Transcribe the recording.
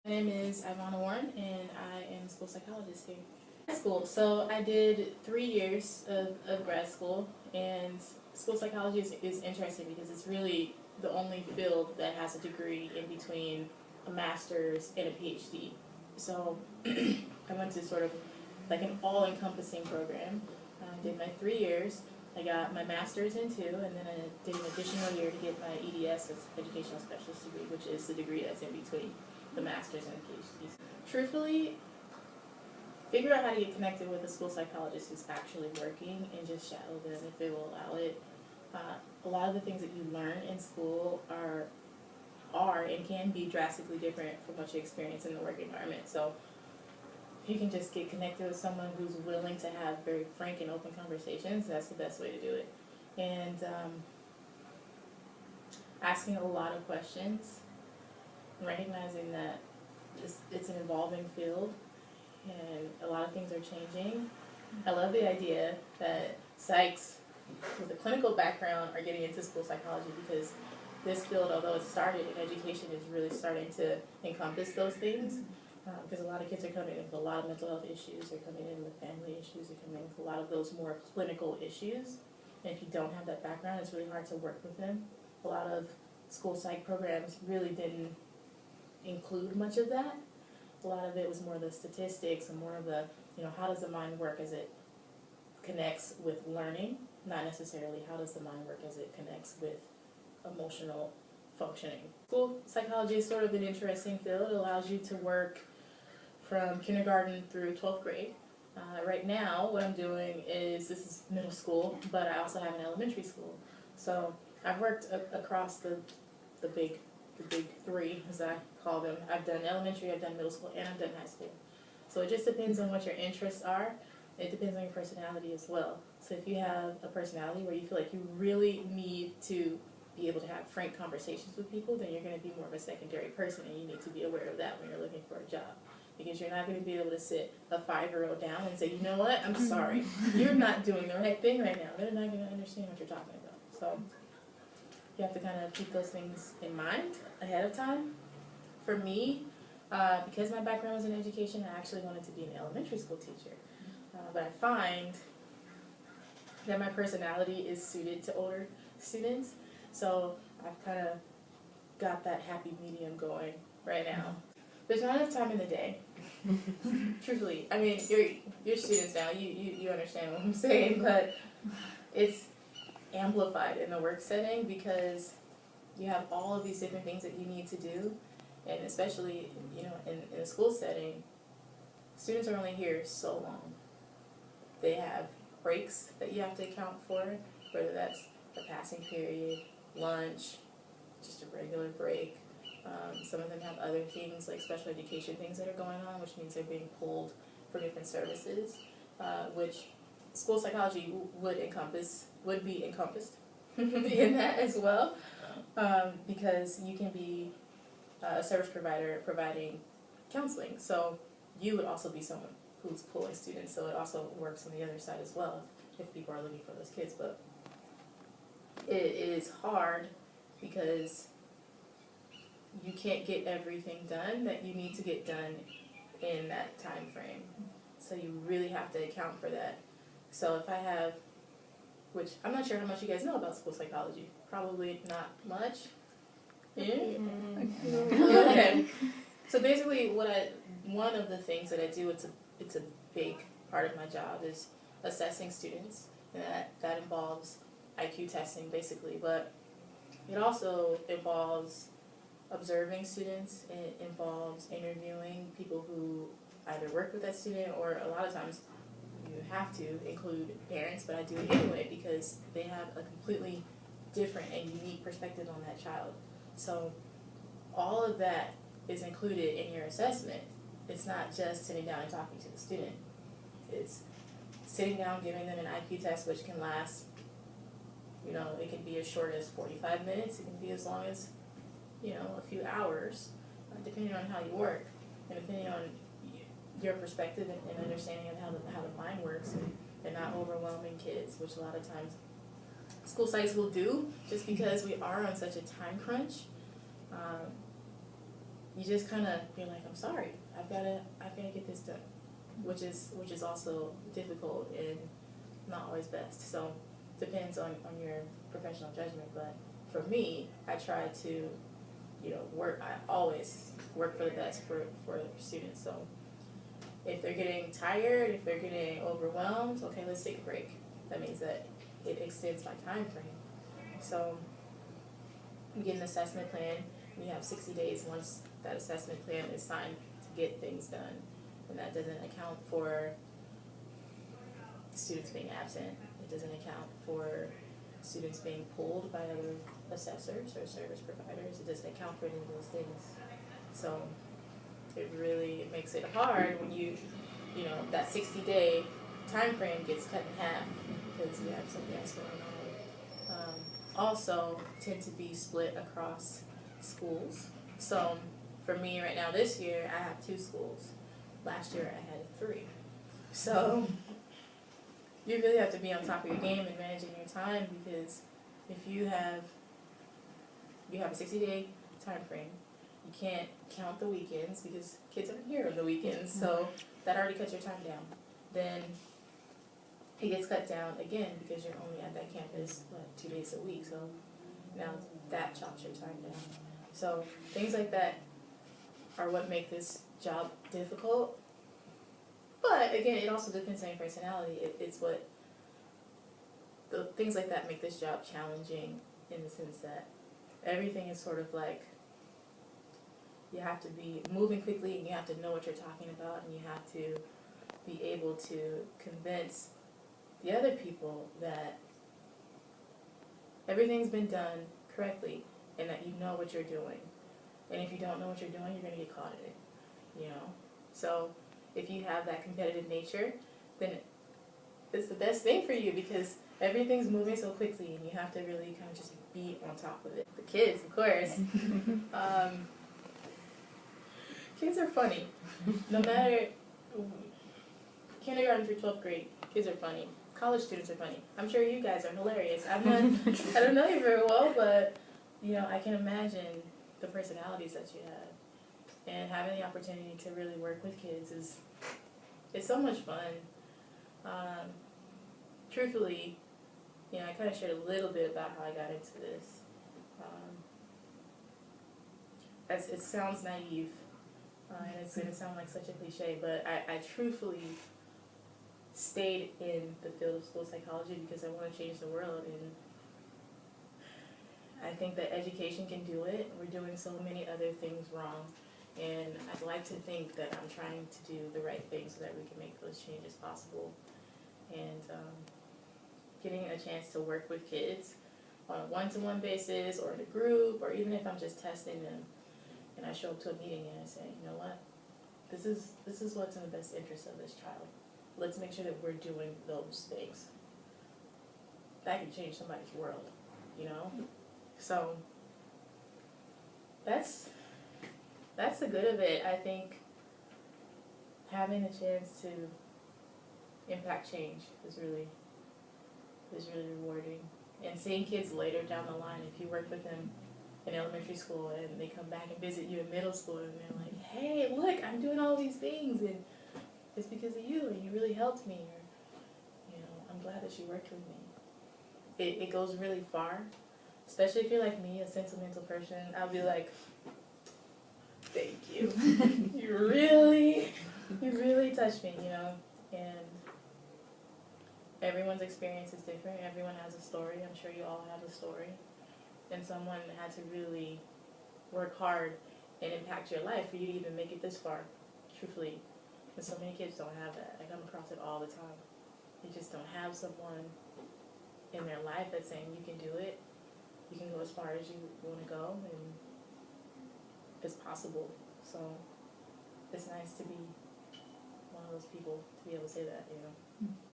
My name is Ivanna Warren, and I am a school psychologist here. School. So I did 3 years of grad school, and school psychology is interesting because it's really the only field that has a degree in between a master's and a PhD. So I went to sort of like an all-encompassing program. I did my 3 years. I got my master's in 2, and then I did an additional year to get my EDS, as educational specialist degree, which is the degree that's in between the master's and the PhD. Truthfully, figure out how to get connected with a school psychologist who's actually working and just shadow them if they will allow it. A lot of the things that you learn in school are and can be drastically different from what you experience in the work environment. So if you can just get connected with someone who's willing to have very frank and open conversations, that's the best way to do it. And asking a lot of questions, recognizing that it's an evolving field and a lot of things are changing. I love the idea that psychs with a clinical background are getting into school psychology because this field, although it started in education, is really starting to encompass those things. Because a lot of kids are coming in with a lot of mental health issues, they're coming in with family issues, they're coming in with a lot of those more clinical issues. And if you don't have that background, it's really hard to work with them. A lot of school psych programs really didn't include much of that. A lot of it was more the statistics and more of the, how does the mind work as it connects with learning, not necessarily how does the mind work as it connects with emotional functioning. School psychology is sort of an interesting field. It allows you to work from kindergarten through 12th grade. Right now, what I'm doing is, this is middle school, but I also have an elementary school. So I've worked across the big three, as I call them. I've done elementary, I've done middle school, and I've done high school. So it just depends on what your interests are. It depends on your personality as well. So if you have a personality where you feel like you really need to be able to have frank conversations with people, then you're going to be more of a secondary person, and you need to be aware of that when you're looking for a job. Because you're not going to be able to sit a 5-year-old down and say, you know what, I'm sorry, you're not doing the right thing right now. They're not going to understand what you're talking about. So you have to kind of keep those things in mind ahead of time. For me, because my background was in education, I actually wanted to be an elementary school teacher. But I find that my personality is suited to older students. So I've kind of got that happy medium going right now. There's not enough time in the day. Truthfully, I mean, you're students now. You understand what I'm saying, but it's amplified in the work setting because you have all of these different things that you need to do, and especially in a school setting, students are only here so long. They have breaks that you have to account for, whether that's the passing period, lunch, just a regular break. Some of them have other things like special education things that are going on, which means they're being pulled for different services, which school psychology would be encompassed in that as well, because you can be a service provider providing counseling. So you would also be someone who's pulling students, so it also works on the other side as well if people are looking for those kids. But it is hard because you can't get everything done that you need to get done in that time frame. So you really have to account for that. So if I have, which I'm not sure how much you guys know about school psychology, probably not much. Yeah? Okay. So basically one of the things that I do, it's a big part of my job, is assessing students, and that involves IQ testing basically, but it also involves observing students. It involves interviewing people who either work with that student, or a lot of times you have to include parents, but I do it anyway because they have a completely different and unique perspective on that child. So all of that is included in your assessment. It's not just sitting down and talking to the student. It's sitting down, giving them an IQ test, which can last, it can be as short as 45 minutes. It can be as long as, a few hours, depending on how you work and depending on your perspective and understanding of how the mind works, and not overwhelming kids, which a lot of times school sites will do just because we are on such a time crunch. you just kind of, you're like, I'm sorry, I've gotta get this done, which is also difficult and not always best. So depends on your professional judgment. But for me, I try to, I always work for the best for students. So if they're getting tired, if they're getting overwhelmed, okay, let's take a break. That means that it extends my time frame. So you get an assessment plan, and you have 60 days once that assessment plan is signed to get things done. And that doesn't account for students being absent. It doesn't account for students being pulled by other assessors or service providers. It doesn't account for any of those things. So it really makes it hard when that 60-day time frame gets cut in half because you have something else going on. Also tend to be split across schools. So for me right now this year, I have 2 schools. Last year I had 3. So you really have to be on top of your game and managing your time, because if you have a 60-day time frame, you can't count the weekends because kids aren't here on the weekends, so that already cuts your time down. Then it gets cut down again because you're only at that campus 2 days a week, so now that chops your time down. So things like that are what make this job difficult. But again, it also depends on your personality. It's what the things like that make this job challenging, in the sense that everything is sort of like, you have to be moving quickly, and you have to know what you're talking about, and you have to be able to convince the other people that everything's been done correctly and that you know what you're doing. And if you don't know what you're doing, you're going to get caught in it, So if you have that competitive nature, then it's the best thing for you, because everything's moving so quickly and you have to really kind of just be on top of it. The kids, of course. Kids are funny. No matter kindergarten through 12th grade, kids are funny. College students are funny. I'm sure you guys are hilarious. I don't know you very well, but I can imagine the personalities that you have. And having the opportunity to really work with kids it's so much fun. Truthfully, I kind of shared a little bit about how I got into this. It sounds naive, and it's going to sound like such a cliche, but I truthfully stayed in the field of school psychology because I want to change the world, and I think that education can do it. We're doing so many other things wrong, and I'd like to think that I'm trying to do the right thing so that we can make those changes possible. And getting a chance to work with kids on a one-to-one basis, or in a group, or even if I'm just testing them, and I show up to a meeting and I say, you know what, this is what's in the best interest of this child. Let's make sure that we're doing those things. That can change somebody's world, So that's the good of it. I think having a chance to impact change is really rewarding. And seeing kids later down the line, if you work with them in elementary school and they come back and visit you in middle school and they're like, hey, look, I'm doing all these things and it's because of you and you really helped me, or I'm glad that you worked with me. It goes really far, especially if you're like me, a sentimental person. I'll be like, thank you. You really touched me, and everyone's experience is different. Everyone has a story. I'm sure you all have a story. And someone had to really work hard and impact your life for you to even make it this far, truthfully. And so many kids don't have that. I come across it all the time. They just don't have someone in their life that's saying, you can do it. You can go as far as you want to go, and it's possible. So it's nice to be one of those people to be able to say that,